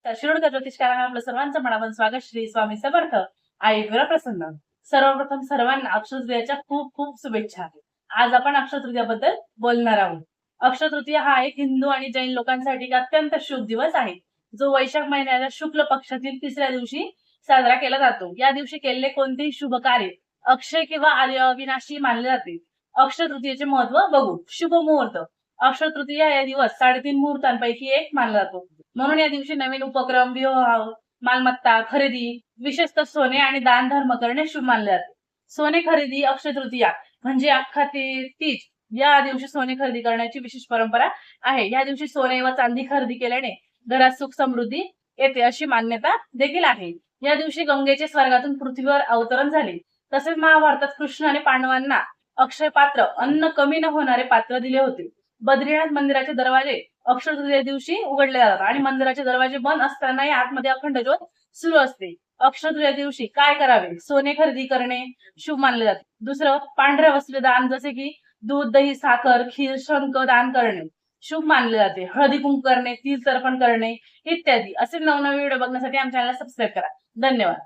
तर शिरोडकर ज्योतिषकारांना आपलं सर्वांचं मनापासून स्वागत. श्री स्वामी समर्थ. आई प्रसन्न. सर्वप्रथम सर्वांना अक्षय तृतीयाच्या खूप खूप शुभेच्छा. आज आपण अक्षय तृतीयाबद्दल बोलणार आहोत. अक्षय तृतीया हा एक हिंदू आणि जैन लोकांसाठी एक अत्यंत शुभ दिवस आहे, जो वैशाख महिन्याच्या शुक्ल पक्षातील तिसऱ्या दिवशी साजरा केला जातो. या दिवशी केलेले कोणतेही शुभ कार्य अक्षय किंवा अविनाशी मानले जाते. अक्षय तृतीयेचे महत्व बघू. शुभ मुहूर्त. अक्षय तृतीया या दिवस 3.5 मुहूर्तांपैकी एक मानला जातो. म्हणून या दिवशी नवीन उपक्रम, विवाह, मालमत्ता खरेदी, विशेषतः सोने आणि दान धर्म करणे शुभ मानले जाते. सोने खरेदी अक्षय तृतीया म्हणजे अख्खा तीज या दिवशी सोने खरेदी करण्याची विशेष परंपरा आहे. या दिवशी सोने व चांदी खरेदी केल्याने घरात सुख समृद्धी येते अशी मान्यता देखील आहे. या दिवशी गंगेचे स्वर्गातून पृथ्वीवर अवतरण झाले. तसेच महाभारतात कृष्ण आणि पांडवांना अक्षय पात्र, अन्न कमी न होणारे पात्र दिले होते. बद्रीनाथ मंदिराचे दरवाजे अक्षय तृतीया दिवशी उघडले जातात आणि मंदिराचे दरवाजे बंद असतानाही आतमध्ये अखंड ज्योत सुरू असते. अक्षय तृतीया दिवशी काय करावे? सोने खरेदी करणे शुभ मानले जाते. दुसरं, पांढऱ्या वस्त्र दान, जसे की दूध, दही, साखर, खीर, शंख दान करणे शुभ मानले जाते. हळदी कुंकू करणे, तीज तर्पण करणे इत्यादी. असे नवनवीन व्हिडिओ बघण्यासाठी आमच्या चॅनलला सबस्क्राईब करा. धन्यवाद.